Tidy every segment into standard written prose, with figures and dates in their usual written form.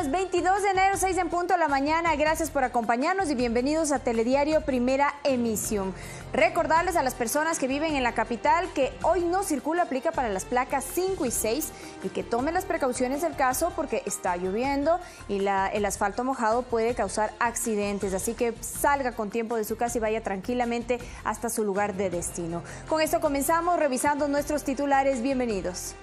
Jueves 22 de enero, 6 en punto de la mañana. Gracias por acompañarnos y bienvenidos a Telediario Primera Emisión. Recordarles a las personas que viven en la capital que hoy no circula, aplica para las placas 5 y 6 y que tomen las precauciones del caso porque está lloviendo y el asfalto mojado puede causar accidentes. Así que salga con tiempo de su casa y vaya tranquilamente hasta su lugar de destino. Con esto comenzamos revisando nuestros titulares. Bienvenidos.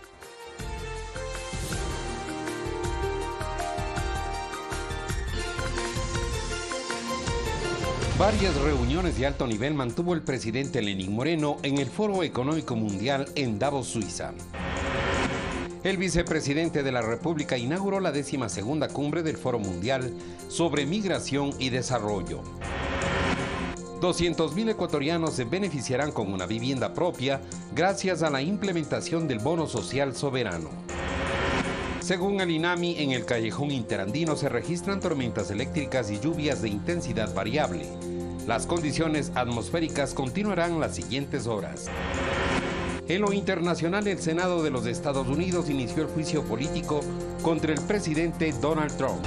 Varias reuniones de alto nivel mantuvo el presidente Lenín Moreno en el Foro Económico Mundial en Davos, Suiza. El vicepresidente de la República inauguró la 12ª cumbre del Foro Mundial sobre Migración y Desarrollo. 200.000 ecuatorianos se beneficiarán con una vivienda propia gracias a la implementación del Bono Social Soberano. Según el INAMI, en el callejón interandino se registran tormentas eléctricas y lluvias de intensidad variable. Las condiciones atmosféricas continuarán las siguientes horas. En lo internacional, el Senado de los Estados Unidos inició el juicio político contra el presidente Donald Trump.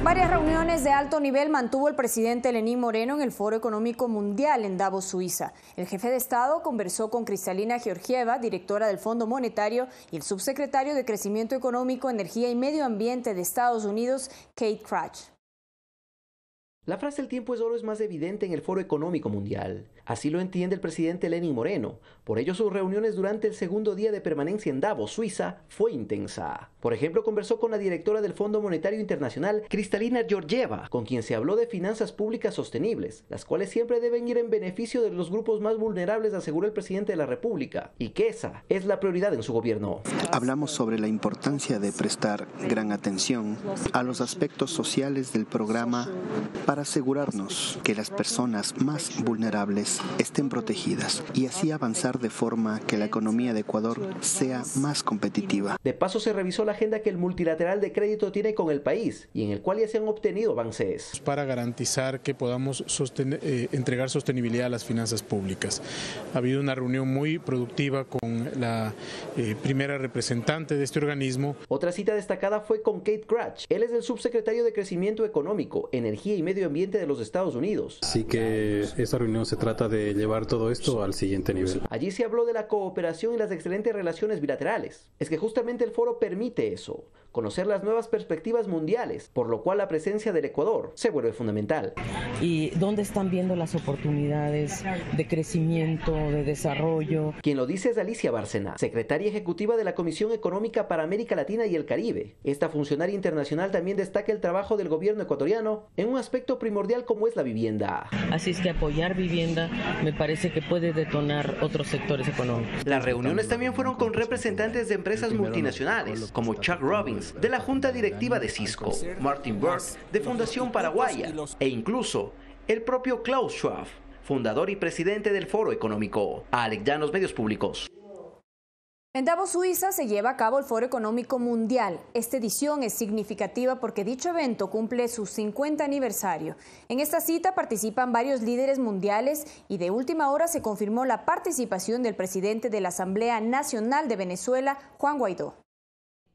Varias reuniones de alto nivel mantuvo el presidente Lenín Moreno en el Foro Económico Mundial en Davos, Suiza. El jefe de Estado conversó con Kristalina Georgieva, directora del Fondo Monetario, y el subsecretario de Crecimiento Económico, Energía y Medio Ambiente de Estados Unidos, Kate Krach. La frase "el tiempo es oro" es más evidente en el Foro Económico Mundial. Así lo entiende el presidente Lenín Moreno. Por ello, sus reuniones durante el segundo día de permanencia en Davos, Suiza, fue intensa. Por ejemplo, conversó con la directora del Fondo Monetario Internacional, Kristalina Georgieva, con quien se habló de finanzas públicas sostenibles, las cuales siempre deben ir en beneficio de los grupos más vulnerables, aseguró el presidente de la República, y que esa es la prioridad en su gobierno. Hablamos sobre la importancia de prestar gran atención a los aspectos sociales del programa para asegurarnos que las personas más vulnerables estén protegidas y así avanzar de forma que la economía de Ecuador sea más competitiva. De paso, se revisó la agenda que el multilateral de crédito tiene con el país y en el cual ya se han obtenido avances. Para garantizar que podamos entregar sostenibilidad a las finanzas públicas. Ha habido una reunión muy productiva con la primera representante de este organismo. Otra cita destacada fue con Kate Krach. Él es el subsecretario de Crecimiento Económico, Energía y Medio Ambiente de los Estados Unidos. Así que esta reunión se trata de llevar todo esto al siguiente nivel. Allí se habló de la cooperación y las excelentes relaciones bilaterales. Es que justamente el foro permite eso, conocer las nuevas perspectivas mundiales, por lo cual la presencia del Ecuador se vuelve fundamental. ¿Y dónde están viendo las oportunidades de crecimiento, de desarrollo? Quien lo dice es Alicia Bárcena, secretaria ejecutiva de la Comisión Económica para América Latina y el Caribe. Esta funcionaria internacional también destaca el trabajo del gobierno ecuatoriano en un aspecto primordial como es la vivienda. Así es que apoyar vivienda me parece que puede detonar otros sectores económicos. Las reuniones también fueron con representantes de empresas multinacionales, como Chuck Robbins, de la Junta Directiva de Cisco, Martin Burke, de Fundación Paraguaya, e incluso el propio Klaus Schwab, fundador y presidente del Foro Económico. Alex Llanos, Medios Públicos. En Davos, Suiza, se lleva a cabo el Foro Económico Mundial. Esta edición es significativa porque dicho evento cumple su 50 aniversario. En esta cita participan varios líderes mundiales y de última hora se confirmó la participación del presidente de la Asamblea Nacional de Venezuela, Juan Guaidó.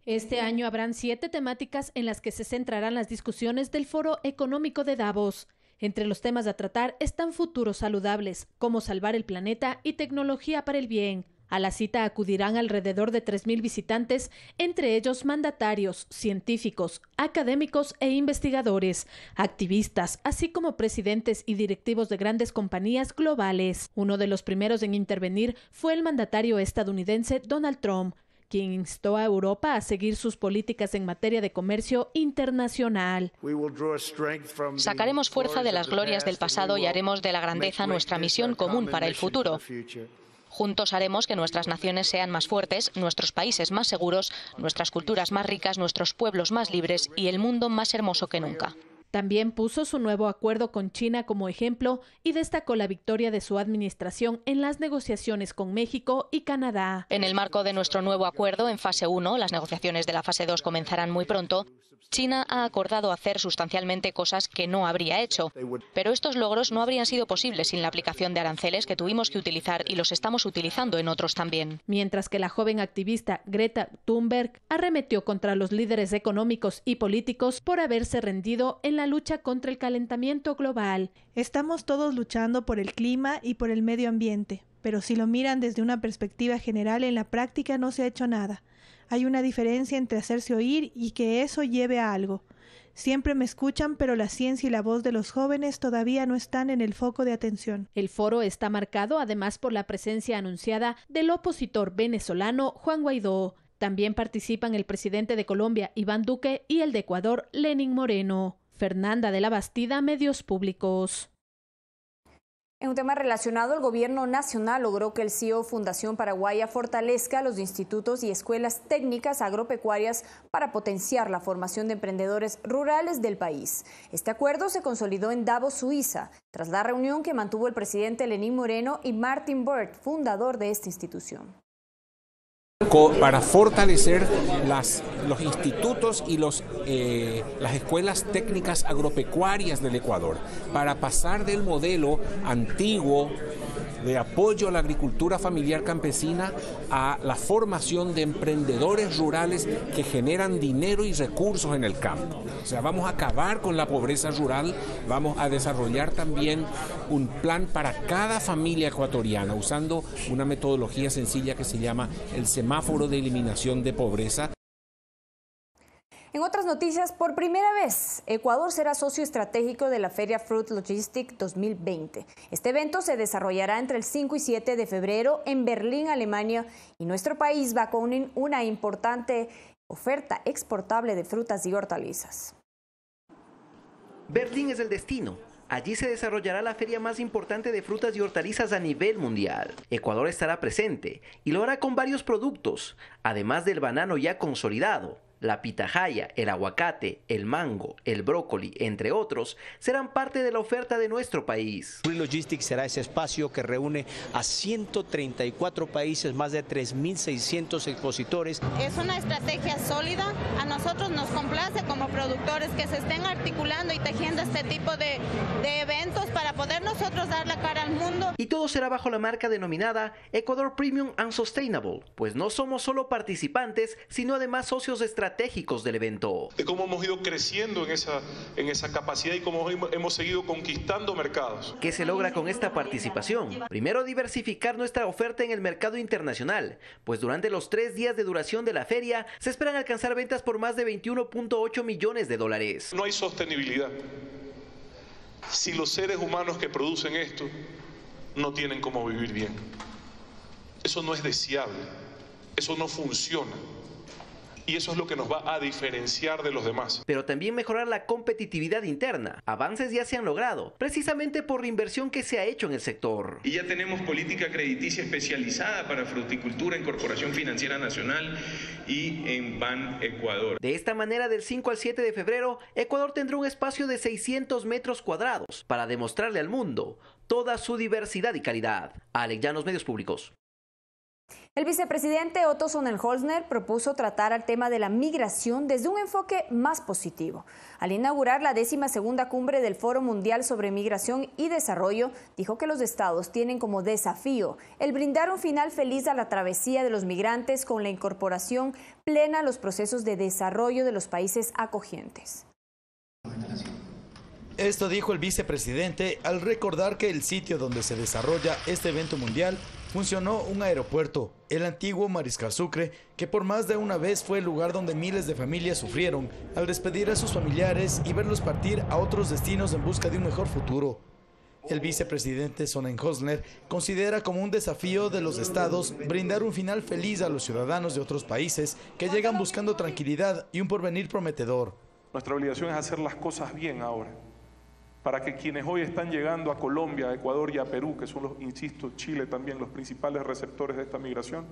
Este año habrán 7 temáticas en las que se centrarán las discusiones del Foro Económico de Davos. Entre los temas a tratar están futuros saludables, cómo salvar el planeta y tecnología para el bien. A la cita acudirán alrededor de 3.000 visitantes, entre ellos mandatarios, científicos, académicos e investigadores, activistas, así como presidentes y directivos de grandes compañías globales. Uno de los primeros en intervenir fue el mandatario estadounidense Donald Trump, quien instó a Europa a seguir sus políticas en materia de comercio internacional. Sacaremos fuerza de las glorias del pasado y haremos de la grandeza nuestra misión común para el futuro. Juntos haremos que nuestras naciones sean más fuertes, nuestros países más seguros, nuestras culturas más ricas, nuestros pueblos más libres y el mundo más hermoso que nunca. También puso su nuevo acuerdo con China como ejemplo y destacó la victoria de su administración en las negociaciones con México y Canadá. En el marco de nuestro nuevo acuerdo en fase 1, las negociaciones de la fase 2 comenzarán muy pronto, China ha acordado hacer sustancialmente cosas que no habría hecho. Pero estos logros no habrían sido posibles sin la aplicación de aranceles que tuvimos que utilizar y los estamos utilizando en otros también. Mientras que la joven activista Greta Thunberg arremetió contra los líderes económicos y políticos por haberse rendido en la lucha contra el calentamiento global. Estamos todos luchando por el clima y por el medio ambiente, pero si lo miran desde una perspectiva general, en la práctica no se ha hecho nada. Hay una diferencia entre hacerse oír y que eso lleve a algo. Siempre me escuchan, pero la ciencia y la voz de los jóvenes todavía no están en el foco de atención. El foro está marcado además por la presencia anunciada del opositor venezolano Juan Guaidó. También participan el presidente de Colombia, Iván Duque, y el de Ecuador, Lenín Moreno. Fernanda de la Bastida, Medios Públicos. En un tema relacionado, el Gobierno Nacional logró que el CEO Fundación Paraguaya fortalezca los institutos y escuelas técnicas agropecuarias para potenciar la formación de emprendedores rurales del país. Este acuerdo se consolidó en Davos, Suiza, tras la reunión que mantuvo el presidente Lenín Moreno y Martin Burt, fundador de esta institución. Para fortalecer los institutos y las escuelas técnicas agropecuarias del Ecuador, para pasar del modelo antiguo de apoyo a la agricultura familiar campesina a la formación de emprendedores rurales que generan dinero y recursos en el campo. O sea, vamos a acabar con la pobreza rural, vamos a desarrollar también un plan para cada familia ecuatoriana usando una metodología sencilla que se llama el semáforo de eliminación de pobreza. En otras noticias, por primera vez, Ecuador será socio estratégico de la Feria Fruit Logistic 2020. Este evento se desarrollará entre el 5 y 7 de febrero en Berlín, Alemania, y nuestro país va con una importante oferta exportable de frutas y hortalizas. Berlín es el destino. Allí se desarrollará la feria más importante de frutas y hortalizas a nivel mundial. Ecuador estará presente y lo hará con varios productos, además del banano ya consolidado. La pitahaya, el aguacate, el mango, el brócoli, entre otros, serán parte de la oferta de nuestro país. Fruit Logistics será ese espacio que reúne a 134 países, más de 3.600 expositores. Es una estrategia sólida. A nosotros nos complace como productores que se estén articulando y tejiendo este tipo de eventos para poder nosotros dar la cara al mundo. Y todo será bajo la marca denominada Ecuador Premium and Sustainable, pues no somos solo participantes, sino además socios estratégicos del evento. De cómo hemos ido creciendo en esa capacidad y cómo hemos seguido conquistando mercados. ¿Qué se logra con esta participación? Primero, diversificar nuestra oferta en el mercado internacional, pues durante los 3 días de duración de la feria se esperan alcanzar ventas por más de 21.8 millones de dólares. No hay sostenibilidad si los seres humanos que producen esto no tienen cómo vivir bien. Eso no es deseable, eso no funciona. Y eso es lo que nos va a diferenciar de los demás. Pero también mejorar la competitividad interna. Avances ya se han logrado, precisamente por la inversión que se ha hecho en el sector. Y ya tenemos política crediticia especializada para fruticultura en Corporación Financiera Nacional y en Ban Ecuador. De esta manera, del 5 al 7 de febrero, Ecuador tendrá un espacio de 600 metros cuadrados para demostrarle al mundo toda su diversidad y calidad. Alex Llanos, Medios Públicos. El vicepresidente Otto Sonnenholzner propuso tratar el tema de la migración desde un enfoque más positivo. Al inaugurar la 12ª cumbre del Foro Mundial sobre Migración y Desarrollo, dijo que los estados tienen como desafío el brindar un final feliz a la travesía de los migrantes con la incorporación plena a los procesos de desarrollo de los países acogientes. Esto dijo el vicepresidente al recordar que el sitio donde se desarrolla este evento mundial funcionó un aeropuerto, el antiguo Mariscal Sucre, que por más de una vez fue el lugar donde miles de familias sufrieron al despedir a sus familiares y verlos partir a otros destinos en busca de un mejor futuro. El vicepresidente Sonnenholzner considera como un desafío de los estados brindar un final feliz a los ciudadanos de otros países que llegan buscando tranquilidad y un porvenir prometedor. Nuestra obligación es hacer las cosas bien ahora, para que quienes hoy están llegando a Colombia, a Ecuador y a Perú, que son los, insisto, Chile también, los principales receptores de esta migración,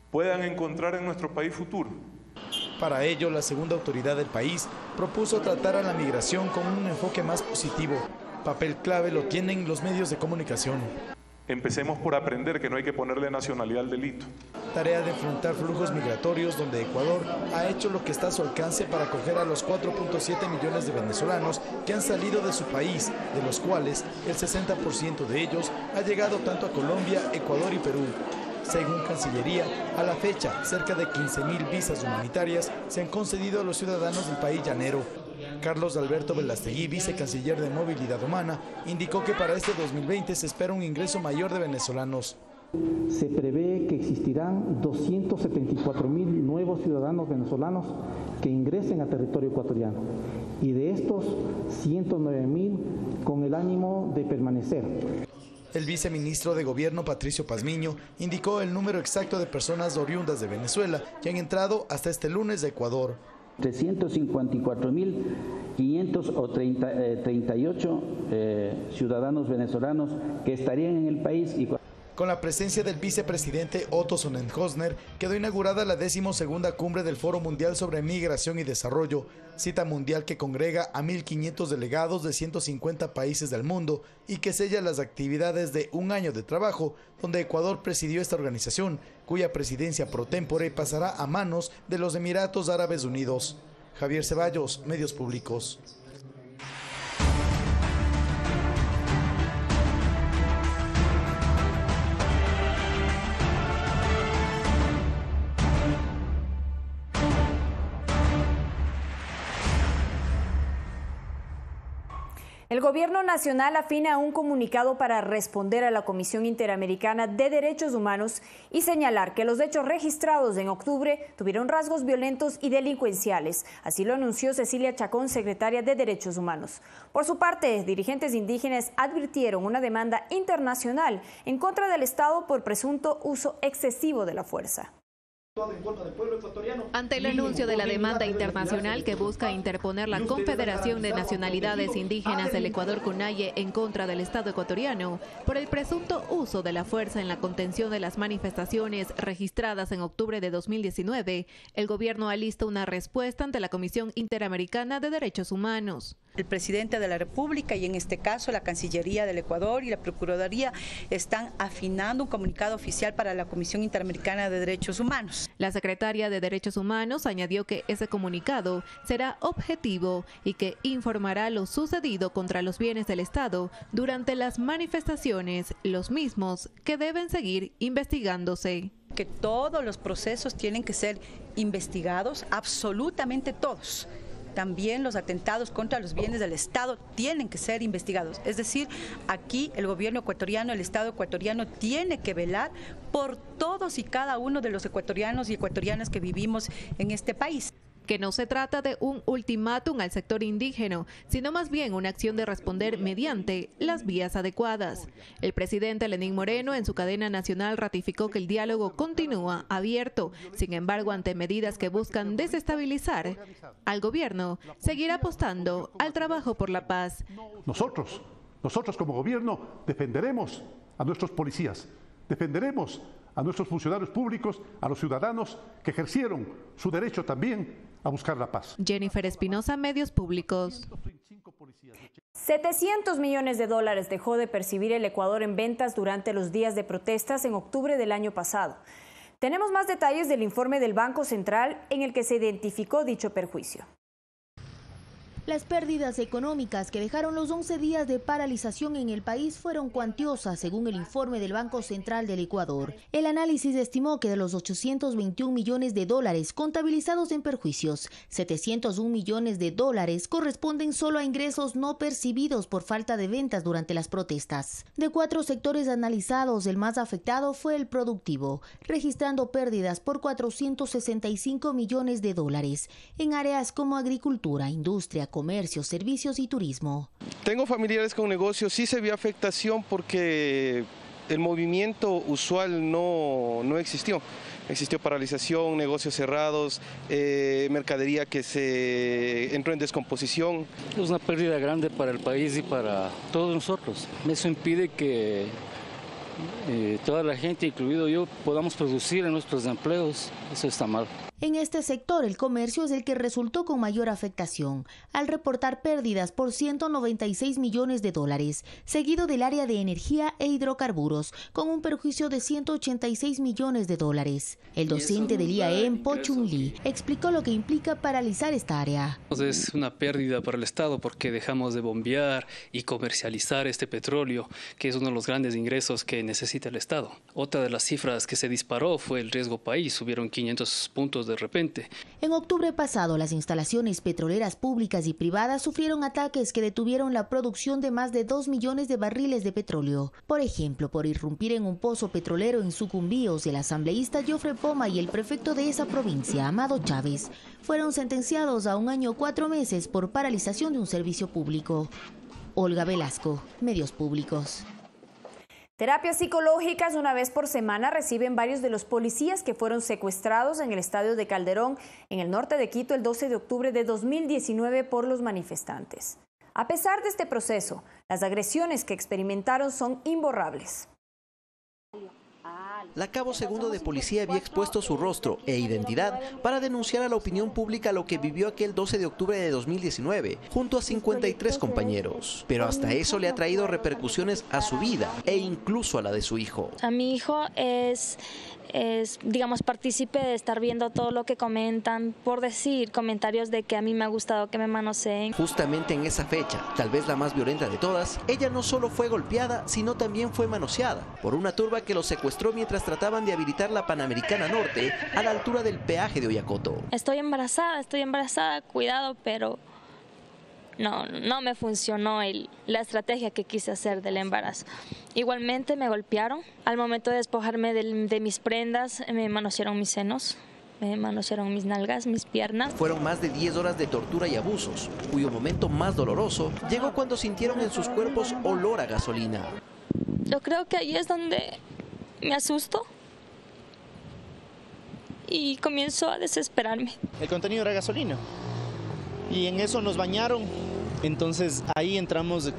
puedan encontrar en nuestro país futuro. Para ello, la segunda autoridad del país propuso tratar a la migración con un enfoque más positivo. Papel clave lo tienen los medios de comunicación. Empecemos por aprender que no hay que ponerle nacionalidad al delito. Tarea de enfrentar flujos migratorios donde Ecuador ha hecho lo que está a su alcance para acoger a los 4.7 millones de venezolanos que han salido de su país, de los cuales el 60% de ellos ha llegado tanto a Colombia, Ecuador y Perú. Según Cancillería, a la fecha, cerca de 15.000 visas humanitarias se han concedido a los ciudadanos del país llanero. Carlos Alberto Velastegui, vicecanciller de Movilidad Humana, indicó que para este 2020 se espera un ingreso mayor de venezolanos. Se prevé que existirán 274.000 nuevos ciudadanos venezolanos que ingresen a territorio ecuatoriano y de estos 109.000 con el ánimo de permanecer. El viceministro de Gobierno, Patricio Pazmiño, indicó el número exacto de personas oriundas de Venezuela que han entrado hasta este lunes a Ecuador. 354.538 ciudadanos venezolanos que estarían en el país. Con la presencia del vicepresidente Otto Sonnenhösner, quedó inaugurada la 12ª cumbre del Foro Mundial sobre Migración y Desarrollo, cita mundial que congrega a 1.500 delegados de 150 países del mundo y que sella las actividades de un año de trabajo, donde Ecuador presidió esta organización, cuya presidencia pro tempore pasará a manos de los Emiratos Árabes Unidos. Javier Ceballos, Medios Públicos. El Gobierno Nacional afina un comunicado para responder a la Comisión Interamericana de Derechos Humanos y señalar que los hechos registrados en octubre tuvieron rasgos violentos y delincuenciales. Así lo anunció Cecilia Chacón, secretaria de Derechos Humanos. Por su parte, dirigentes indígenas advirtieron una demanda internacional en contra del Estado por presunto uso excesivo de la fuerza. Ante el anuncio de la demanda internacional que busca interponer la Confederación de Nacionalidades Indígenas del Ecuador, CONAIE, en contra del Estado ecuatoriano por el presunto uso de la fuerza en la contención de las manifestaciones registradas en octubre de 2019, el gobierno alista una respuesta ante la Comisión Interamericana de Derechos Humanos. El presidente de la República y en este caso la Cancillería del Ecuador y la Procuraduría están afinando un comunicado oficial para la Comisión Interamericana de Derechos Humanos. La secretaria de Derechos Humanos añadió que ese comunicado será objetivo y que informará lo sucedido contra los bienes del Estado durante las manifestaciones, los mismos que deben seguir investigándose. Que todos los procesos tienen que ser investigados, absolutamente todos. También los atentados contra los bienes del Estado tienen que ser investigados. Es decir, aquí el gobierno ecuatoriano, el Estado ecuatoriano tiene que velar por todos y cada uno de los ecuatorianos y ecuatorianas que vivimos en este país. Que no se trata de un ultimátum al sector indígena, sino más bien una acción de responder mediante las vías adecuadas. El presidente Lenín Moreno en su cadena nacional ratificó que el diálogo continúa abierto. Sin embargo, ante medidas que buscan desestabilizar al gobierno, seguirá apostando al trabajo por la paz. Nosotros como gobierno defenderemos a nuestros policías, defenderemos a nuestros funcionarios públicos, a los ciudadanos que ejercieron su derecho también a buscar la paz. Jennifer Espinosa, Medios Públicos. 700 millones de dólares dejó de percibir el Ecuador en ventas durante los días de protestas en octubre del año pasado. Tenemos más detalles del informe del Banco Central en el que se identificó dicho perjuicio. Las pérdidas económicas que dejaron los 11 días de paralización en el país fueron cuantiosas, según el informe del Banco Central del Ecuador. El análisis estimó que de los 821 millones de dólares contabilizados en perjuicios, 701 millones de dólares corresponden solo a ingresos no percibidos por falta de ventas durante las protestas. De 4 sectores analizados, el más afectado fue el productivo, registrando pérdidas por 465 millones de dólares en áreas como agricultura, industria, comercio, servicios y turismo. Tengo familiares con negocios, sí se vio afectación porque el movimiento usual no existió. Existió paralización, negocios cerrados, mercadería que se entró en descomposición. Es una pérdida grande para el país y para todos nosotros. Eso impide que toda la gente, incluido yo, podamos producir en nuestros empleos. Eso está mal. En este sector, el comercio es el que resultó con mayor afectación, al reportar pérdidas por 196 millones de dólares, seguido del área de energía e hidrocarburos, con un perjuicio de 186 millones de dólares. El docente del IAEM, Po Chung Lee, explicó lo que implica paralizar esta área. Es una pérdida para el Estado porque dejamos de bombear y comercializar este petróleo, que es uno de los grandes ingresos que necesita el Estado. Otra de las cifras que se disparó fue el riesgo país, subieron 500 puntos de repente. En octubre pasado, las instalaciones petroleras públicas y privadas sufrieron ataques que detuvieron la producción de más de 2 millones de barriles de petróleo. Por ejemplo, por irrumpir en un pozo petrolero en Sucumbíos, el asambleísta Joffre Poma y el prefecto de esa provincia, Amado Chávez, fueron sentenciados a 1 año 4 meses por paralización de un servicio público. Olga Velasco, Medios Públicos. Terapias psicológicas una vez por semana reciben varios de los policías que fueron secuestrados en el estadio de Calderón, en el norte de Quito, el 12 de octubre de 2019 por los manifestantes. A pesar de este proceso, las agresiones que experimentaron son imborrables. La cabo segundo de policía había expuesto su rostro e identidad para denunciar a la opinión pública lo que vivió aquel 12 de octubre de 2019, junto a 53 compañeros. Pero hasta eso le ha traído repercusiones a su vida e incluso a la de su hijo. A mi hijo es digamos, partícipe de estar viendo todo lo que comentan, por decir comentarios de que a mí me ha gustado que me manoseen. Justamente en esa fecha, tal vez la más violenta de todas, ella no solo fue golpeada, sino también fue manoseada por una turba que los secuestró mientras trataban de habilitar la Panamericana Norte a la altura del peaje de Oyacoto. Estoy embarazada, cuidado, pero no me funcionó la estrategia que quise hacer del embarazo. Igualmente me golpearon. Al momento de despojarme de mis prendas, me manosearon mis senos, me manosearon mis nalgas, mis piernas. Fueron más de 10 horas de tortura y abusos, cuyo momento más doloroso llegó cuando sintieron en sus cuerpos olor a gasolina. Yo creo que ahí es donde me asusto y comienzo a desesperarme. El contenido era gasolina y en eso nos bañaron, entonces ahí entramos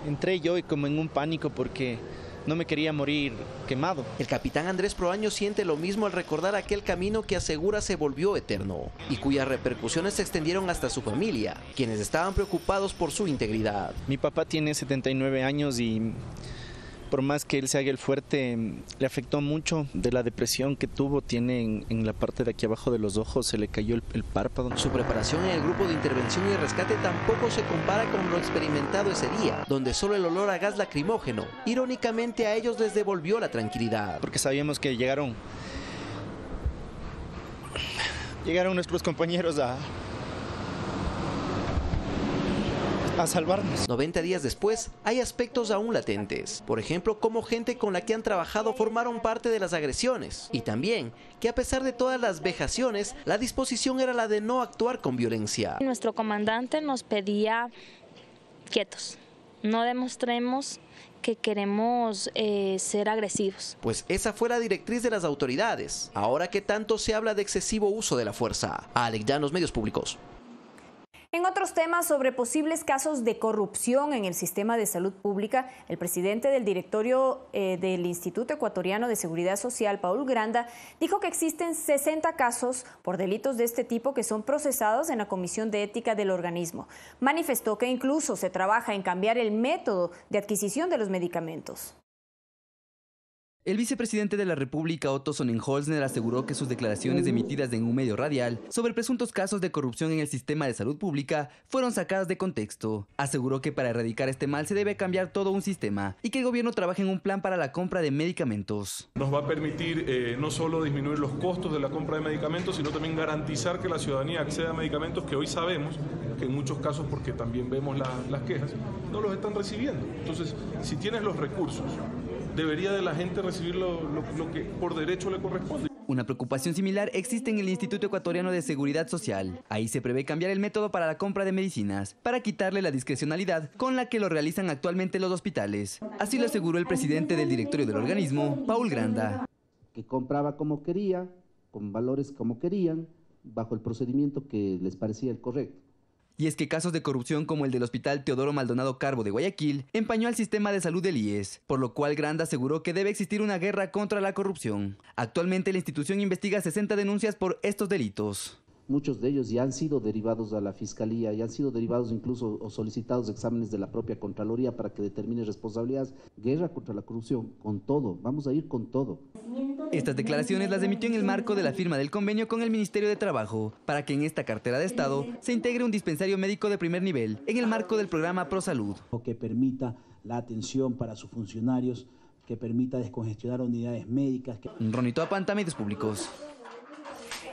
entré yo como en un pánico porque no me quería morir quemado. El capitán Andrés Proaño siente lo mismo al recordar aquel camino que asegura se volvió eterno y cuyas repercusiones se extendieron hasta su familia, quienes estaban preocupados por su integridad. Mi papá tiene 79 años y por más que él se haga el fuerte, le afectó mucho de la depresión que tuvo. Tiene en la parte de aquí abajo de los ojos, se le cayó el párpado. Su preparación en el grupo de intervención y rescate tampoco se compara con lo experimentado ese día, donde solo el olor a gas lacrimógeno, irónicamente a ellos les devolvió la tranquilidad. Porque sabíamos que llegaron nuestros compañeros a salvarnos. 90 días después, hay aspectos aún latentes. Por ejemplo, cómo gente con la que han trabajado formaron parte de las agresiones. Y también que a pesar de todas las vejaciones, la disposición era la de no actuar con violencia. Nuestro comandante nos pedía quietos, no demostremos que queremos ser agresivos. Pues esa fue la directriz de las autoridades, ahora que tanto se habla de excesivo uso de la fuerza. Alex Llanos, Medios Públicos. En otros temas sobre posibles casos de corrupción en el sistema de salud pública, el presidente del directorio del Instituto Ecuatoriano de Seguridad Social, Paul Granda, dijo que existen 60 casos por delitos de este tipo que son procesados en la Comisión de Ética del organismo. Manifestó que incluso se trabaja en cambiar el método de adquisición de los medicamentos. El vicepresidente de la República, Otto Sonnenholzner, aseguró que sus declaraciones emitidas en un medio radial sobre presuntos casos de corrupción en el sistema de salud pública fueron sacadas de contexto. Aseguró que para erradicar este mal se debe cambiar todo un sistema y que el gobierno trabaja en un plan para la compra de medicamentos. Nos va a permitir no solo disminuir los costos de la compra de medicamentos, sino también garantizar que la ciudadanía acceda a medicamentos que hoy sabemos que en muchos casos, porque también vemos las quejas, no los están recibiendo. Entonces, si tienes los recursos, debería de la gente recibir lo que por derecho le corresponde. Una preocupación similar existe en el Instituto Ecuatoriano de Seguridad Social. Ahí se prevé cambiar el método para la compra de medicinas, para quitarle la discrecionalidad con la que lo realizan actualmente los hospitales. Así lo aseguró el presidente del directorio del organismo, Paul Granda. Que compraba como quería, con valores como querían, bajo el procedimiento que les parecía el correcto. Y es que casos de corrupción como el del Hospital Teodoro Maldonado Carbo de Guayaquil empañó al sistema de salud del IES, por lo cual Granda aseguró que debe existir una guerra contra la corrupción. Actualmente la institución investiga 60 denuncias por estos delitos. Muchos de ellos ya han sido derivados a la Fiscalía, ya han sido derivados incluso o solicitados exámenes de la propia Contraloría para que determine responsabilidades. Guerra contra la corrupción, con todo, vamos a ir con todo. Estas declaraciones las emitió en el marco de la firma del convenio con el Ministerio de Trabajo, para que en esta cartera de Estado se integre un dispensario médico de primer nivel, en el marco del programa ProSalud. Que permita la atención para sus funcionarios, que permita descongestionar unidades médicas. Ronito Apanta, Medios Públicos.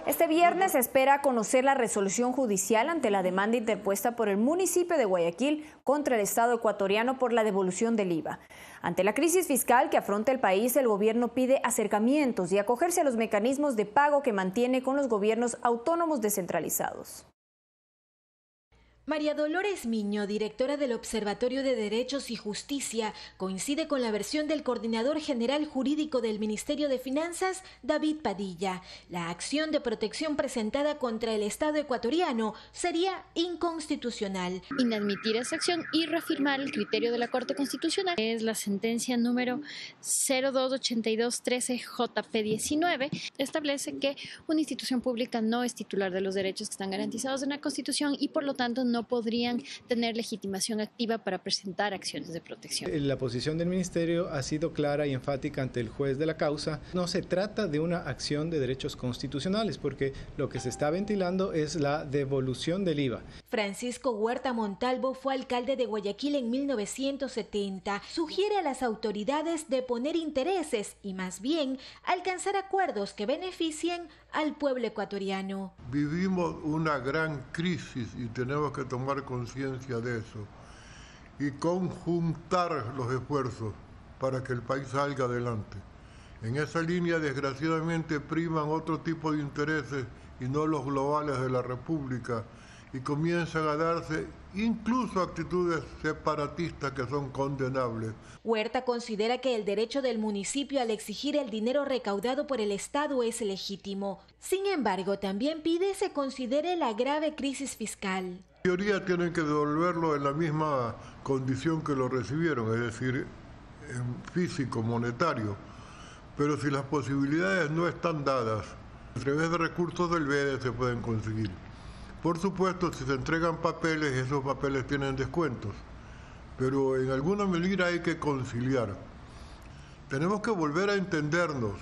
Este viernes se espera conocer la resolución judicial ante la demanda interpuesta por el municipio de Guayaquil contra el Estado ecuatoriano por la devolución del IVA. Ante la crisis fiscal que afronta el país, el gobierno pide acercamientos y acogerse a los mecanismos de pago que mantiene con los gobiernos autónomos descentralizados. María Dolores Miño, directora del Observatorio de Derechos y Justicia, coincide con la versión del coordinador general jurídico del Ministerio de Finanzas, David Padilla. La acción de protección presentada contra el Estado ecuatoriano sería inconstitucional. Inadmitir esa acción y reafirmar el criterio de la Corte Constitucional. Es la sentencia número 028213-JP19. Establece que una institución pública no es titular de los derechos que están garantizados en la Constitución y por lo tanto no podrían tener legitimación activa para presentar acciones de protección. La posición del Ministerio ha sido clara y enfática ante el juez de la causa. No se trata de una acción de derechos constitucionales porque lo que se está ventilando es la devolución del IVA. Francisco Huerta Montalvo fue alcalde de Guayaquil en 1970. Sugiere a las autoridades de poner intereses y más bien alcanzar acuerdos que beneficien al pueblo ecuatoriano. Vivimos una gran crisis y tenemos que tomar conciencia de eso y conjuntar los esfuerzos para que el país salga adelante. En esa línea, desgraciadamente, priman otro tipo de intereses y no los globales de la República y comienzan a darse incluso actitudes separatistas que son condenables. Huerta considera que el derecho del municipio al exigir el dinero recaudado por el Estado es legítimo. Sin embargo, también pide se considere la grave crisis fiscal. En teoría tienen que devolverlo en la misma condición que lo recibieron, es decir, en físico, monetario. Pero si las posibilidades no están dadas, a través de recursos del BEDE se pueden conseguir. Por supuesto, si se entregan papeles, esos papeles tienen descuentos, pero en alguna medida hay que conciliar. Tenemos que volver a entendernos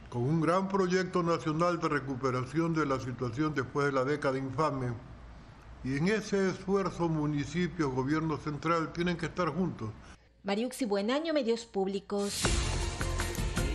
con un gran proyecto nacional de recuperación de la situación después de la década infame, y en ese esfuerzo municipios, gobierno central tienen que estar juntos. Mariuxi Buenaño, Medios Públicos.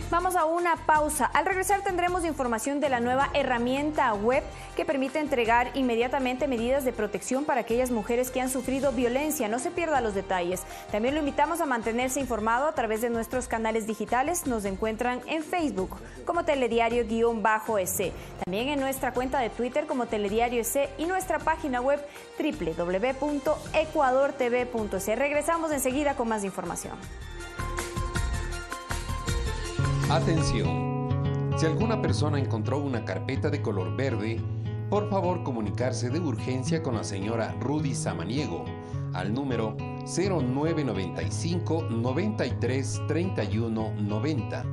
Vamos a una pausa. Al regresar tendremos información de la nueva herramienta web que permite entregar inmediatamente medidas de protección para aquellas mujeres que han sufrido violencia. No se pierda los detalles. También lo invitamos a mantenerse informado a través de nuestros canales digitales. Nos encuentran en Facebook como Telediario-EC. También en nuestra cuenta de Twitter como Telediario EC y nuestra página web www.ecuadortv.es. Regresamos enseguida con más información. Atención, si alguna persona encontró una carpeta de color verde, por favor comunicarse de urgencia con la señora Rudy Samaniego al número 0995 93 31 90,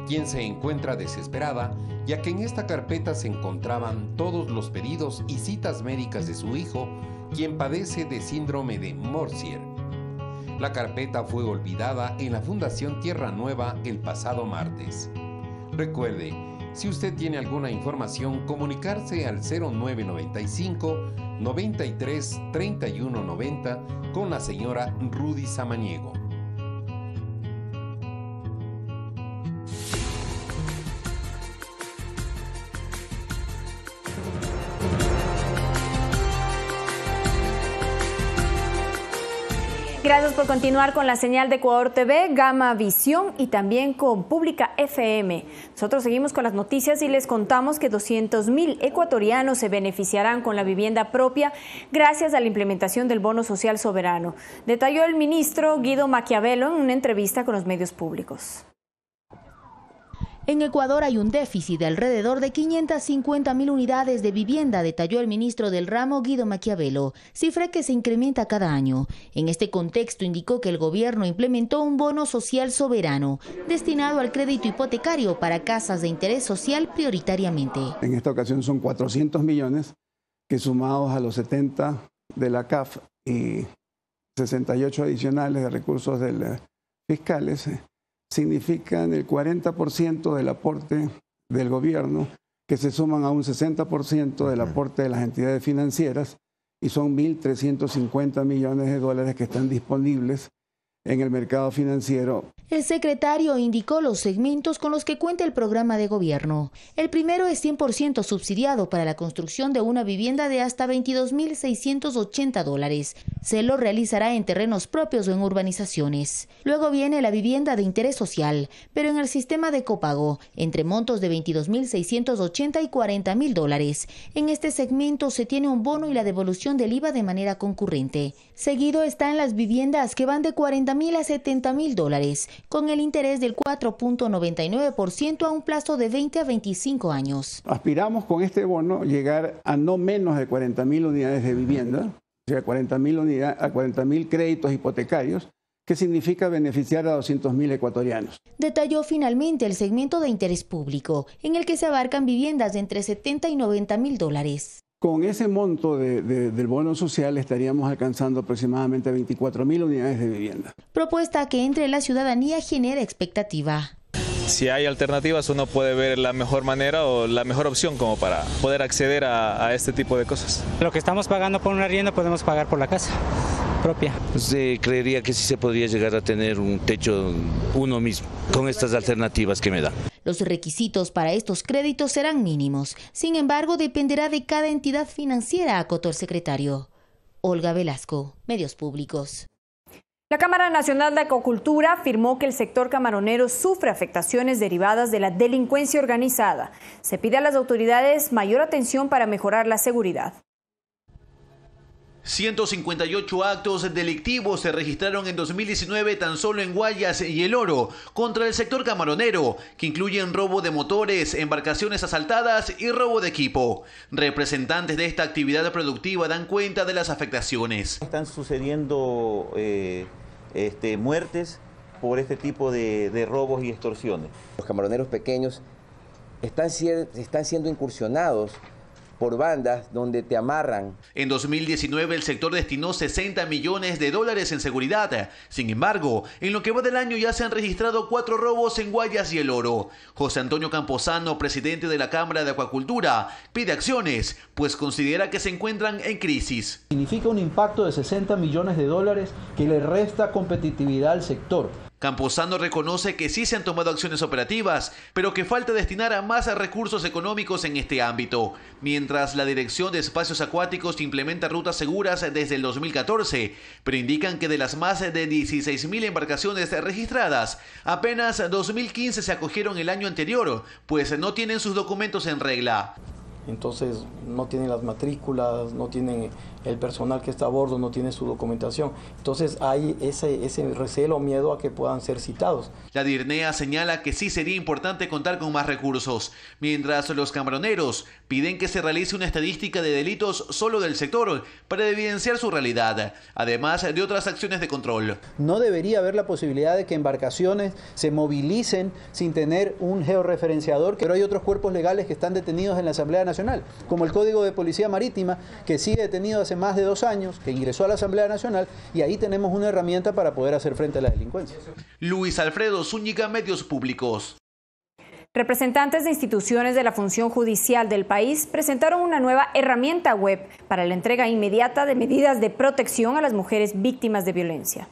quien se encuentra desesperada ya que en esta carpeta se encontraban todos los pedidos y citas médicas de su hijo, quien padece de síndrome de Morsier. La carpeta fue olvidada en la Fundación Tierra Nueva el pasado martes. Recuerde, si usted tiene alguna información, comunicarse al 0995 93 31 90 con la señora Rudy Samaniego. Gracias por continuar con la señal de Ecuador TV, Gama Visión y también con Pública FM. Nosotros seguimos con las noticias y les contamos que 200.000 ecuatorianos se beneficiarán con la vivienda propia gracias a la implementación del bono social soberano. Detalló el ministro Guido Maquiavelo en una entrevista con los medios públicos. En Ecuador hay un déficit de alrededor de 550.000 unidades de vivienda, detalló el ministro del ramo Guido Maquiavelo, cifra que se incrementa cada año. En este contexto indicó que el gobierno implementó un bono social soberano destinado al crédito hipotecario para casas de interés social prioritariamente. En esta ocasión son 400 millones que sumados a los 70 de la CAF y 68 adicionales de recursos fiscales significan el 40% del aporte del gobierno, que se suman a un 60% del aporte de las entidades financieras, y son 1.350 millones de dólares que están disponibles en el mercado financiero. El secretario indicó los segmentos con los que cuenta el programa de gobierno. El primero es 100% subsidiado para la construcción de una vivienda de hasta $22.680. Se lo realizará en terrenos propios o en urbanizaciones. Luego viene la vivienda de interés social, pero en el sistema de copago, entre montos de $22.680 y $40.000. En este segmento se tiene un bono y la devolución del IVA de manera concurrente. Seguido están las viviendas que van de $40.000 a $70.000, con el interés del 4.99% a un plazo de 20 a 25 años. Aspiramos con este bono llegar a no menos de 40.000 unidades de vivienda, o sea, 40.000 créditos hipotecarios, que significa beneficiar a 200.000 ecuatorianos. Detalló finalmente el segmento de interés público, en el que se abarcan viviendas de entre $70 y $90.000. Con ese monto del bono social estaríamos alcanzando aproximadamente 24.000 unidades de vivienda. Propuesta que entre la ciudadanía genera expectativa. Si hay alternativas, uno puede ver la mejor manera o la mejor opción como para poder acceder a este tipo de cosas. Lo que estamos pagando por un arriendo podemos pagar por la casa propia. Creería que sí se podría llegar a tener un techo uno mismo con estas alternativas que me da. Los requisitos para estos créditos serán mínimos. Sin embargo, dependerá de cada entidad financiera, acotó el secretario. Olga Velasco, Medios Públicos. La Cámara Nacional de Acuacultura afirmó que el sector camaronero sufre afectaciones derivadas de la delincuencia organizada. Se pide a las autoridades mayor atención para mejorar la seguridad. 158 actos delictivos se registraron en 2019 tan solo en Guayas y El Oro contra el sector camaronero, que incluyen robo de motores, embarcaciones asaltadas y robo de equipo. Representantes de esta actividad productiva dan cuenta de las afectaciones. Están sucediendo muertes por este tipo de robos y extorsiones. Los camaroneros pequeños están siendo incursionados por bandas donde te amarran. En 2019 el sector destinó $60 millones en seguridad. Sin embargo, en lo que va del año ya se han registrado 4 robos en Guayas y El Oro. José Antonio Camposano, presidente de la Cámara de Acuacultura, pide acciones, pues considera que se encuentran en crisis. Significa un impacto de $60 millones que le resta competitividad al sector. Camposano reconoce que sí se han tomado acciones operativas, pero que falta destinar a más recursos económicos en este ámbito. Mientras la Dirección de Espacios Acuáticos implementa rutas seguras desde el 2014, pero indican que de las más de 16.000 embarcaciones registradas, apenas 2.015 se acogieron el año anterior, pues no tienen sus documentos en regla. Entonces no tienen las matrículas, no tienen el personal que está a bordo, no tiene su documentación. Entonces hay ese recelo o miedo a que puedan ser citados. La DIRNEA señala que sí sería importante contar con más recursos, mientras los camaroneros piden que se realice una estadística de delitos solo del sector para evidenciar su realidad, además de otras acciones de control. No debería haber la posibilidad de que embarcaciones se movilicen sin tener un georreferenciador, pero hay otros cuerpos legales que están detenidos en la Asamblea Nacional, como el Código de Policía Marítima, que sigue detenido hace más de 2 años, que ingresó a la Asamblea Nacional, y ahí tenemos una herramienta para poder hacer frente a la delincuencia. Luis Alfredo Zúñiga, Medios Públicos. Representantes de instituciones de la función judicial del país presentaron una nueva herramienta web para la entrega inmediata de medidas de protección a las mujeres víctimas de violencia.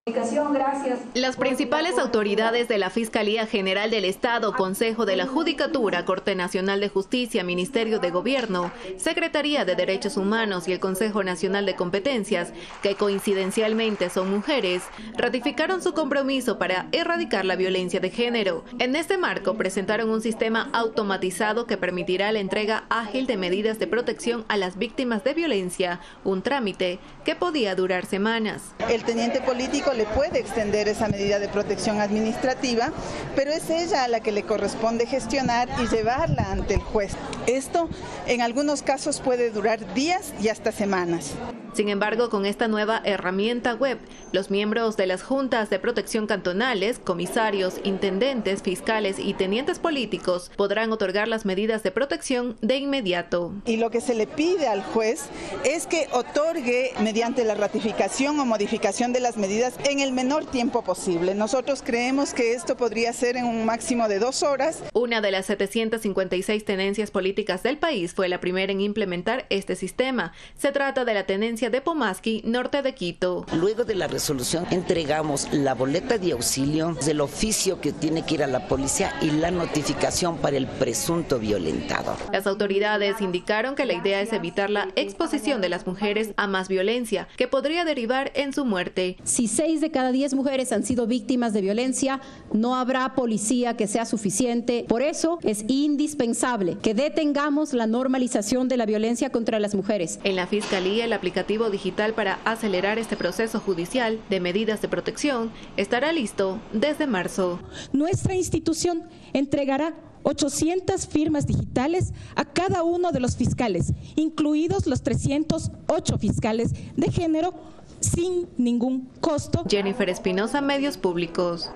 Gracias. Las principales autoridades de la Fiscalía General del Estado, Consejo de la Judicatura, Corte Nacional de Justicia, Ministerio de Gobierno, Secretaría de Derechos Humanos y el Consejo Nacional de Competencias, que coincidencialmente son mujeres, ratificaron su compromiso para erradicar la violencia de género. En este marco presentaron un sistema automatizado que permitirá la entrega ágil de medidas de protección a las víctimas de violencia, un trámite que podía durar semanas. El teniente político le puede extender esa medida de protección administrativa, pero es ella a la que le corresponde gestionar y llevarla ante el juez. Esto en algunos casos puede durar días y hasta semanas. Sin embargo, con esta nueva herramienta web, los miembros de las juntas de protección cantonales, comisarios, intendentes, fiscales y tenientes políticos podrán otorgar las medidas de protección de inmediato. Y lo que se le pide al juez es que otorgue mediante la ratificación o modificación de las medidas en el menor tiempo posible. Nosotros creemos que esto podría ser en un máximo de 2 horas. Una de las 756 tenencias políticas del país fue la primera en implementar este sistema. Se trata de la tenencia de Pomasqui, norte de Quito. Luego de la resolución entregamos la boleta de auxilio, del oficio que tiene que ir a la policía y la notificación para el presunto violentado. Las autoridades indicaron que la idea es evitar la exposición de las mujeres a más violencia, que podría derivar en su muerte. Si 6 de cada 10 mujeres han sido víctimas de violencia, no habrá policía que sea suficiente. Por eso es indispensable que detengamos la normalización de la violencia contra las mujeres. En la Fiscalía, el aplicativo digital para acelerar este proceso judicial de medidas de protección estará listo desde marzo. Nuestra institución entregará 800 firmas digitales a cada uno de los fiscales, incluidos los 308 fiscales de género, sin ningún costo. Jennifer Espinosa, Medios Públicos.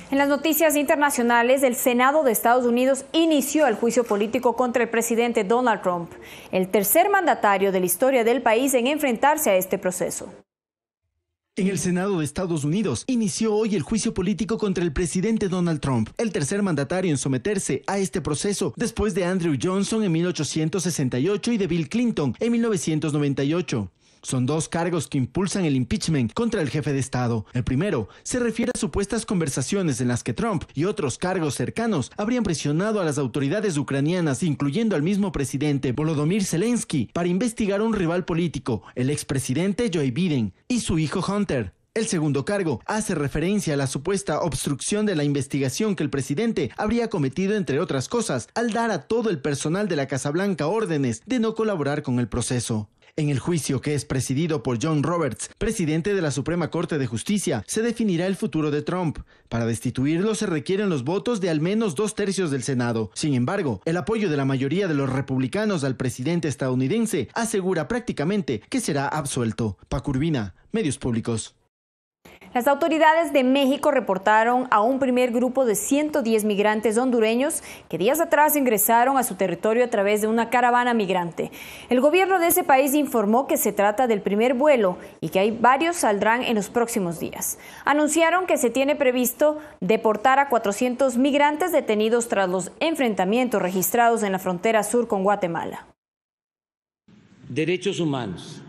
En las noticias internacionales, el Senado de Estados Unidos inició el juicio político contra el presidente Donald Trump, el tercer mandatario de la historia del país en enfrentarse a este proceso. En el Senado de Estados Unidos inició hoy el juicio político contra el presidente Donald Trump, el tercer mandatario en someterse a este proceso después de Andrew Johnson en 1868 y de Bill Clinton en 1998. Son 2 cargos que impulsan el impeachment contra el jefe de Estado. El primero se refiere a supuestas conversaciones en las que Trump y otros cargos cercanos habrían presionado a las autoridades ucranianas, incluyendo al mismo presidente Volodymyr Zelensky, para investigar a un rival político, el expresidente Joe Biden, y su hijo Hunter. El segundo cargo hace referencia a la supuesta obstrucción de la investigación que el presidente habría cometido, entre otras cosas, al dar a todo el personal de la Casa Blanca órdenes de no colaborar con el proceso. En el juicio, que es presidido por John Roberts, presidente de la Suprema Corte de Justicia, se definirá el futuro de Trump. Para destituirlo se requieren los votos de al menos 2/3 del Senado. Sin embargo, el apoyo de la mayoría de los republicanos al presidente estadounidense asegura prácticamente que será absuelto. Paco Urbina, Medios Públicos. Las autoridades de México reportaron a un primer grupo de 110 migrantes hondureños que días atrás ingresaron a su territorio a través de una caravana migrante. El gobierno de ese país informó que se trata del primer vuelo y que hay varios saldrán en los próximos días. Anunciaron que se tiene previsto deportar a 400 migrantes detenidos tras los enfrentamientos registrados en la frontera sur con Guatemala. Derechos humanos,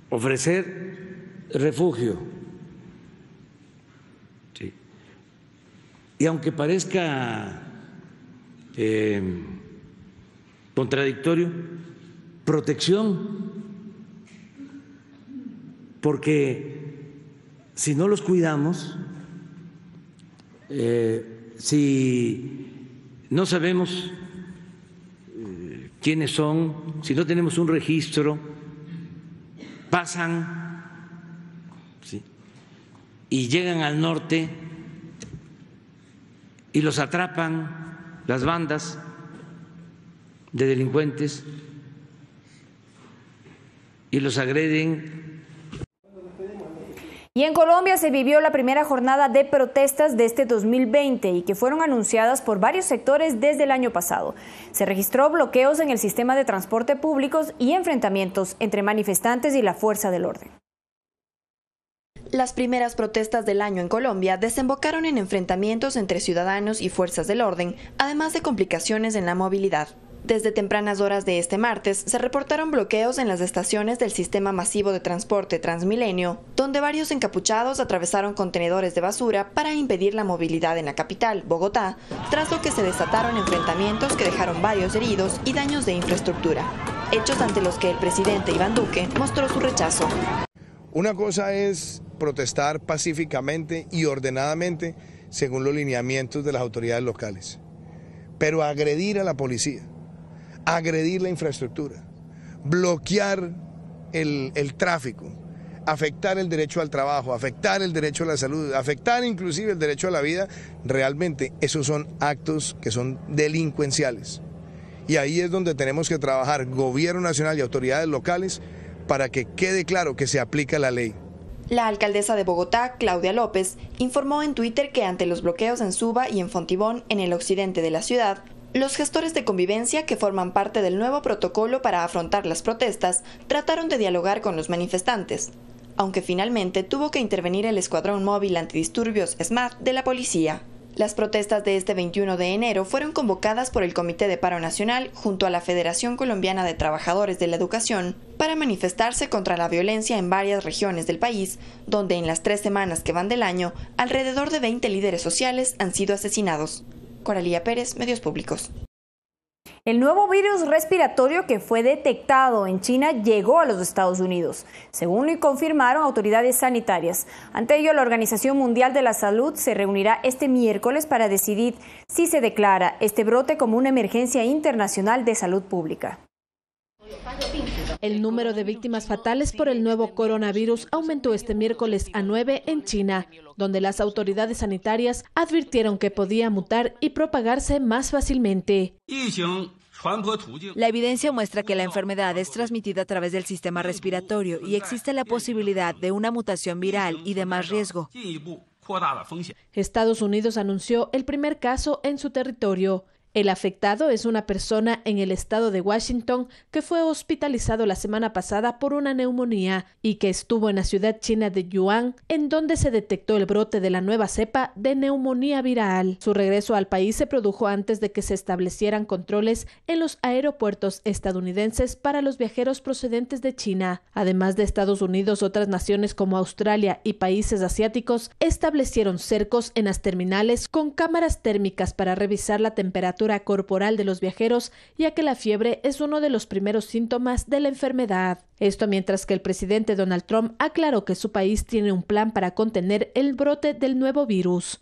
ofrecer refugio. Sí. Y aunque parezca contradictorio, protección, porque si no los cuidamos, si no sabemos quiénes son, si no tenemos un registro, pasan, ¿sí?, y llegan al norte y los atrapan las bandas de delincuentes y los agreden. Y en Colombia se vivió la primera jornada de protestas de este 2020 y que fueron anunciadas por varios sectores desde el año pasado. Se registró bloqueos en el sistema de transporte públicos y enfrentamientos entre manifestantes y la fuerza del orden. Las primeras protestas del año en Colombia desembocaron en enfrentamientos entre ciudadanos y fuerzas del orden, además de complicaciones en la movilidad. Desde tempranas horas de este martes se reportaron bloqueos en las estaciones del sistema masivo de transporte Transmilenio, donde varios encapuchados atravesaron contenedores de basura para impedir la movilidad en la capital, Bogotá, tras lo que se desataron enfrentamientos que dejaron varios heridos y daños de infraestructura, hechos ante los que el presidente Iván Duque mostró su rechazo. Una cosa es protestar pacíficamente y ordenadamente según los lineamientos de las autoridades locales, pero agredir a la policía, agredir la infraestructura, bloquear el tráfico, afectar el derecho al trabajo, afectar el derecho a la salud, afectar inclusive el derecho a la vida, realmente esos son actos que son delincuenciales. Y ahí es donde tenemos que trabajar gobierno nacional y autoridades locales para que quede claro que se aplica la ley. La alcaldesa de Bogotá, Claudia López, informó en Twitter que ante los bloqueos en Suba y en Fontibón, en el occidente de la ciudad, los gestores de convivencia que forman parte del nuevo protocolo para afrontar las protestas trataron de dialogar con los manifestantes, aunque finalmente tuvo que intervenir el Escuadrón Móvil Antidisturbios SMAT de la policía. Las protestas de este 21 de enero fueron convocadas por el Comité de Paro Nacional junto a la Federación Colombiana de Trabajadores de la Educación para manifestarse contra la violencia en varias regiones del país, donde en las 3 semanas que van del año, alrededor de 20 líderes sociales han sido asesinados. Coralía Pérez, Medios Públicos. El nuevo virus respiratorio que fue detectado en China llegó a los Estados Unidos, según lo confirmaron autoridades sanitarias. Ante ello, la Organización Mundial de la Salud se reunirá este miércoles para decidir si se declara este brote como una emergencia internacional de salud pública. El número de víctimas fatales por el nuevo coronavirus aumentó este miércoles a 9 en China, donde las autoridades sanitarias advirtieron que podía mutar y propagarse más fácilmente. La evidencia muestra que la enfermedad es transmitida a través del sistema respiratorio y existe la posibilidad de una mutación viral y de más riesgo. Estados Unidos anunció el primer caso en su territorio. El afectado es una persona en el estado de Washington que fue hospitalizado la semana pasada por una neumonía y que estuvo en la ciudad china de Yuan, en donde se detectó el brote de la nueva cepa de neumonía viral. Su regreso al país se produjo antes de que se establecieran controles en los aeropuertos estadounidenses para los viajeros procedentes de China. Además de Estados Unidos, otras naciones como Australia y países asiáticos establecieron cercos en las terminales con cámaras térmicas para revisar la temperatura corporal de los viajeros, ya que la fiebre es uno de los primeros síntomas de la enfermedad. Esto mientras que el presidente Donald Trump aclaró que su país tiene un plan para contener el brote del nuevo virus.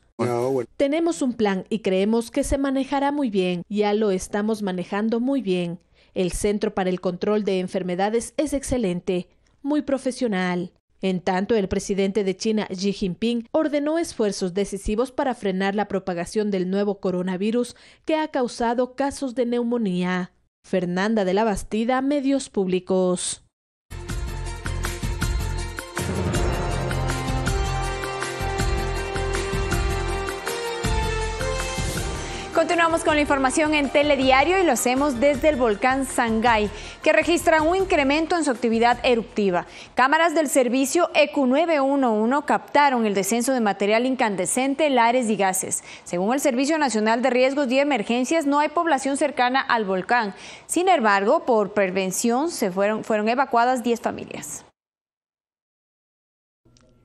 Tenemos un plan y creemos que se manejará muy bien. Ya lo estamos manejando muy bien. El Centro para el Control de Enfermedades es excelente, muy profesional. En tanto, el presidente de China, Xi Jinping, ordenó esfuerzos decisivos para frenar la propagación del nuevo coronavirus que ha causado casos de neumonía. Fernanda de la Bastida, Medios Públicos. Continuamos con la información en Telediario y lo hacemos desde el volcán Sangay, que registra un incremento en su actividad eruptiva. Cámaras del servicio EQ911 captaron el descenso de material incandescente, lares y gases. Según el Servicio Nacional de Riesgos y Emergencias, no hay población cercana al volcán. Sin embargo, por prevención fueron evacuadas 10 familias.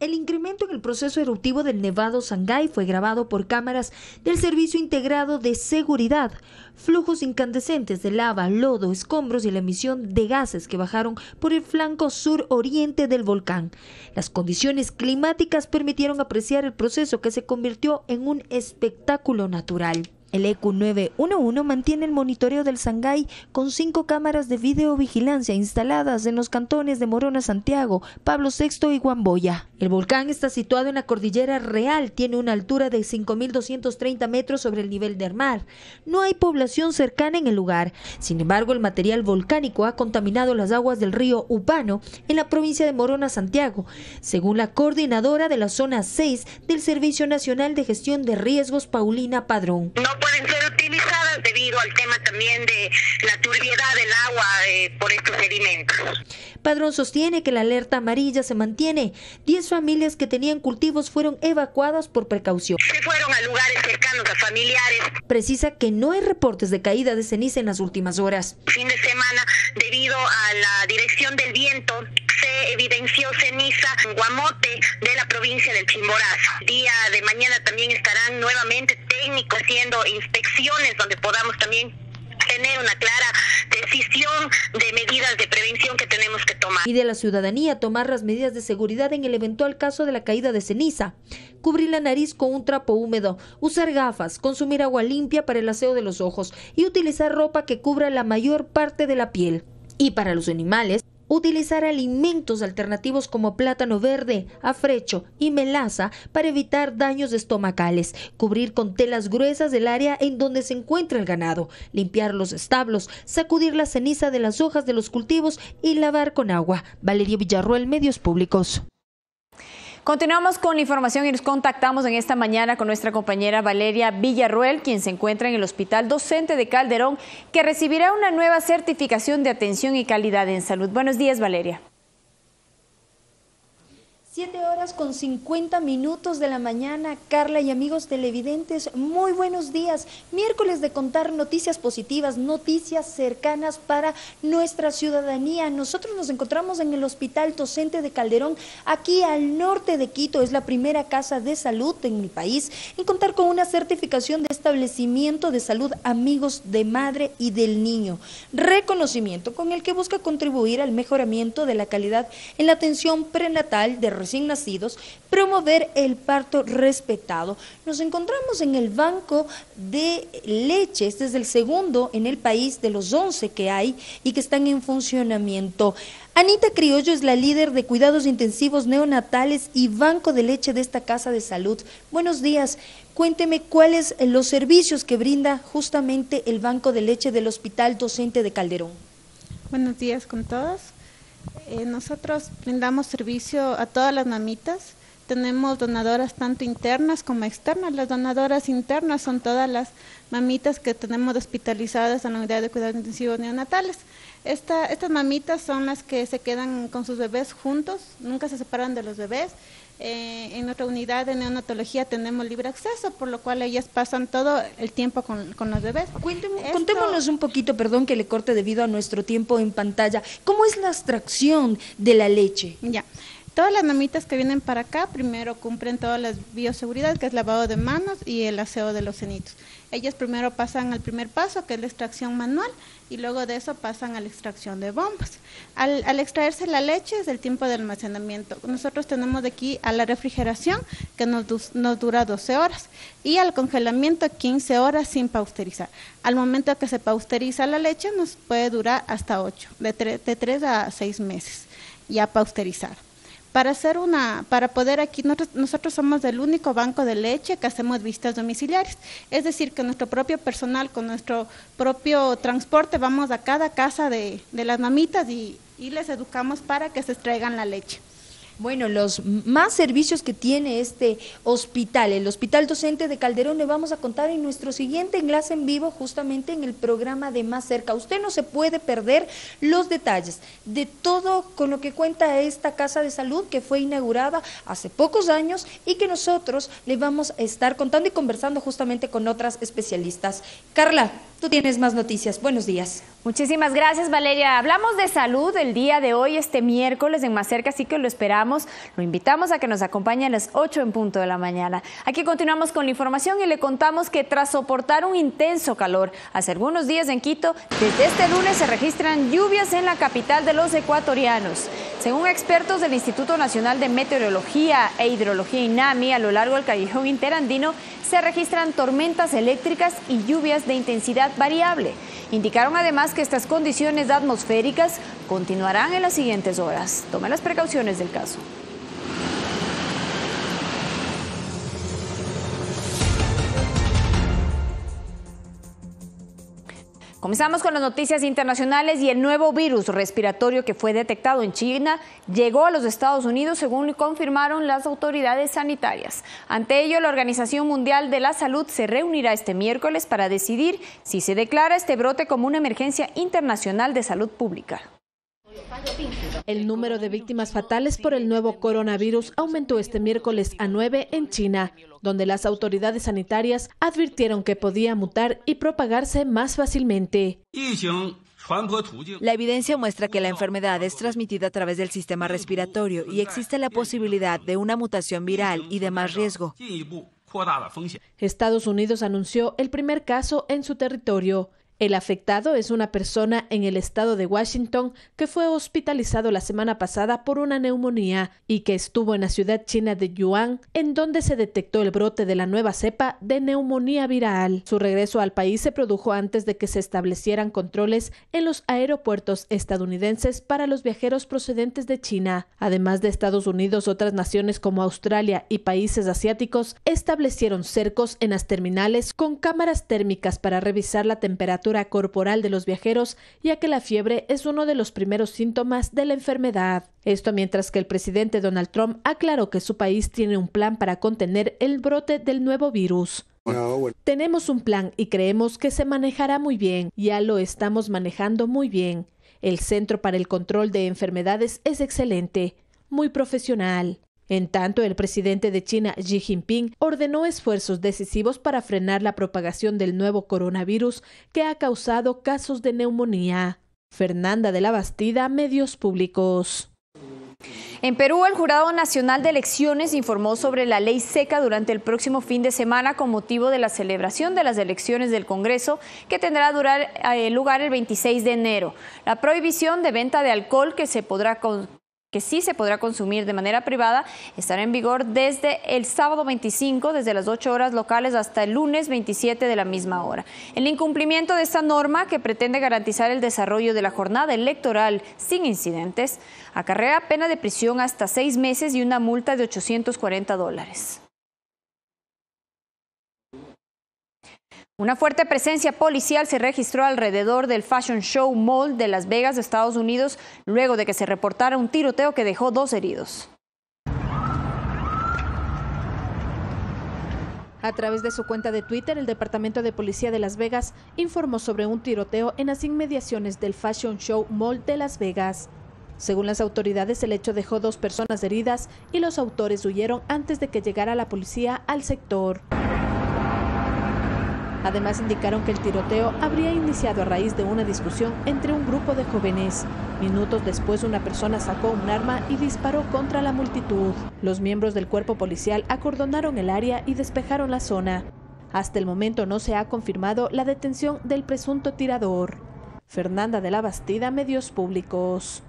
El incremento en el proceso eruptivo del Nevado Sangay fue grabado por cámaras del Servicio Integrado de Seguridad. Flujos incandescentes de lava, lodo, escombros y la emisión de gases que bajaron por el flanco sur-oriente del volcán. Las condiciones climáticas permitieron apreciar el proceso que se convirtió en un espectáculo natural. El EQ911 mantiene el monitoreo del Sangay con 5 cámaras de videovigilancia instaladas en los cantones de Morona, Santiago, Pablo VI y Guamboya. El volcán está situado en la cordillera real, tiene una altura de 5.230 metros sobre el nivel del mar. No hay población cercana en el lugar. Sin embargo, el material volcánico ha contaminado las aguas del río Upano en la provincia de Morona, Santiago, según la coordinadora de la zona 6 del Servicio Nacional de Gestión de Riesgos, Paulina Padrón. No pueden ser utilizadas debido al tema también de la turbiedad del agua por estos sedimentos. Padrón sostiene que la alerta amarilla se mantiene. 10 familias que tenían cultivos fueron evacuadas por precaución. Se fueron a lugares cercanos a familiares. Precisa que no hay reportes de caída de ceniza en las últimas horas. Fin de semana, debido a la dirección del viento, se evidenció ceniza en Guamote de la provincia del Chimborazo. Día de mañana también estarán nuevamente técnicos haciendo inspecciones donde podamos también genera una clara decisión de medidas de prevención que tenemos que tomar. Pide a la ciudadanía tomar las medidas de seguridad en el eventual caso de la caída de ceniza, cubrir la nariz con un trapo húmedo, usar gafas, consumir agua limpia para el aseo de los ojos y utilizar ropa que cubra la mayor parte de la piel. Y para los animales, utilizar alimentos alternativos como plátano verde, afrecho y melaza para evitar daños estomacales, cubrir con telas gruesas el área en donde se encuentra el ganado, limpiar los establos, sacudir la ceniza de las hojas de los cultivos y lavar con agua. Valeria Villarruel, Medios Públicos. Continuamos con la información y nos contactamos en esta mañana con nuestra compañera Valeria Villarruel, quien se encuentra en el Hospital Docente de Calderón, que recibirá una nueva certificación de atención y calidad en salud. Buenos días, Valeria. 7:50 de la mañana, Carla y amigos televidentes, muy buenos días. Miércoles de contar noticias positivas, noticias cercanas para nuestra ciudadanía. Nosotros nos encontramos en el Hospital Docente de Calderón, aquí al norte de Quito. Es la primera casa de salud en el país en contar con una certificación de establecimiento de salud Amigos de Madre y del Niño. Reconocimiento con el que busca contribuir al mejoramiento de la calidad en la atención prenatal de recién nacidos, promover el parto respetado. Nos encontramos en el banco de leche. Este es el segundo en el país de los 11 que hay y que están en funcionamiento. Anita Criollo es la líder de cuidados intensivos neonatales y banco de leche de esta casa de salud. Buenos días. Cuénteme cuáles los servicios que brinda justamente el banco de leche del Hospital Docente de Calderón. Buenos días con todos. Nosotros brindamos servicio a todas las mamitas. Tenemos donadoras tanto internas como externas. Las donadoras internas son todas las mamitas que tenemos hospitalizadas en la unidad de cuidados intensivos neonatales. Estas mamitas son las que se quedan con sus bebés juntos, nunca se separan de los bebés. En nuestra unidad de neonatología tenemos libre acceso, por lo cual ellas pasan todo el tiempo con los bebés. Contémonos un poquito, perdón que le corte debido a nuestro tiempo en pantalla, ¿cómo es la extracción de la leche? Ya. Todas las mamitas que vienen para acá primero cumplen todas las bioseguridad, que es lavado de manos y el aseo de los senitos. Ellas primero pasan al primer paso, que es la extracción manual, y luego de eso pasan a la extracción de bombas. Al extraerse la leche es el tiempo de almacenamiento. Nosotros tenemos de aquí a la refrigeración, que nos dura 12 horas, y al congelamiento 15 horas sin pausterizar. Al momento que se pasteuriza la leche nos puede durar hasta 8, de 3 a 6 meses, ya pausterizar. Para poder aquí, nosotros somos el único banco de leche que hacemos visitas domiciliares, es decir, que nuestro propio personal, con nuestro propio transporte, vamos a cada casa de las mamitas y les educamos para que se extraigan la leche. Bueno, los más servicios que tiene este hospital, el Hospital Docente de Calderón, le vamos a contar en nuestro siguiente enlace en vivo, justamente en el programa de Más Cerca. Usted no se puede perder los detalles de todo con lo que cuenta esta casa de salud que fue inaugurada hace pocos años y que nosotros le vamos a estar contando y conversando justamente con otras especialistas. Carla, tú tienes más noticias. Buenos días. Muchísimas gracias, Valeria. Hablamos de salud el día de hoy, este miércoles en Más Cerca, así que lo esperamos. Lo invitamos a que nos acompañe a las 8 en punto de la mañana. Aquí continuamos con la información y le contamos que tras soportar un intenso calor hace algunos días en Quito, desde este lunes se registran lluvias en la capital de los ecuatorianos. Según expertos del Instituto Nacional de Meteorología e Hidrología INAMI, a lo largo del callejón interandino se registran tormentas eléctricas y lluvias de intensidad variable. Indicaron además que estas condiciones atmosféricas continuarán en las siguientes horas. Tome las precauciones del caso. Comenzamos con las noticias internacionales y el nuevo virus respiratorio que fue detectado en China llegó a los Estados Unidos, según confirmaron las autoridades sanitarias. Ante ello, la Organización Mundial de la Salud se reunirá este miércoles para decidir si se declara este brote como una emergencia internacional de salud pública. El número de víctimas fatales por el nuevo coronavirus aumentó este miércoles a 9 en China, donde las autoridades sanitarias advirtieron que podía mutar y propagarse más fácilmente. La evidencia muestra que la enfermedad es transmitida a través del sistema respiratorio y existe la posibilidad de una mutación viral y de más riesgo. Estados Unidos anunció el primer caso en su territorio. El afectado es una persona en el estado de Washington que fue hospitalizado la semana pasada por una neumonía y que estuvo en la ciudad china de Yuan, en donde se detectó el brote de la nueva cepa de neumonía viral. Su regreso al país se produjo antes de que se establecieran controles en los aeropuertos estadounidenses para los viajeros procedentes de China. Además de Estados Unidos, otras naciones como Australia y países asiáticos establecieron cercos en las terminales con cámaras térmicas para revisar la temperatura corporal de los viajeros, ya que la fiebre es uno de los primeros síntomas de la enfermedad. Esto mientras que el presidente Donald Trump aclaró que su país tiene un plan para contener el brote del nuevo virus. Tenemos un plan y creemos que se manejará muy bien. Ya lo estamos manejando muy bien. El Centro para el Control de Enfermedades es excelente, muy profesional. En tanto, el presidente de China, Xi Jinping, ordenó esfuerzos decisivos para frenar la propagación del nuevo coronavirus que ha causado casos de neumonía. Fernanda de la Bastida, Medios Públicos. En Perú, el Jurado Nacional de Elecciones informó sobre la ley seca durante el próximo fin de semana con motivo de la celebración de las elecciones del Congreso que tendrá lugar el 26 de enero. La prohibición de venta de alcohol que sí se podrá consumir de manera privada, estará en vigor desde el sábado 25, desde las 8 horas locales hasta el lunes 27 de la misma hora. El incumplimiento de esta norma, que pretende garantizar el desarrollo de la jornada electoral sin incidentes, acarrea pena de prisión hasta 6 meses y una multa de $840. Una fuerte presencia policial se registró alrededor del Fashion Show Mall de Las Vegas, Estados Unidos, luego de que se reportara un tiroteo que dejó 2 heridos. A través de su cuenta de Twitter, el Departamento de Policía de Las Vegas informó sobre un tiroteo en las inmediaciones del Fashion Show Mall de Las Vegas. Según las autoridades, el hecho dejó 2 personas heridas y los autores huyeron antes de que llegara la policía al sector. Además, indicaron que el tiroteo habría iniciado a raíz de una discusión entre un grupo de jóvenes. Minutos después, una persona sacó un arma y disparó contra la multitud. Los miembros del cuerpo policial acordonaron el área y despejaron la zona. Hasta el momento no se ha confirmado la detención del presunto tirador. Fernanda de la Bastida, Medios Públicos.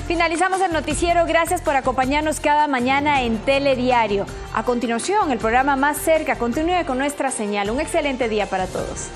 Finalizamos el noticiero. Gracias por acompañarnos cada mañana en Telediario. A continuación, el programa Más Cerca. Continúe con nuestra señal. Un excelente día para todos.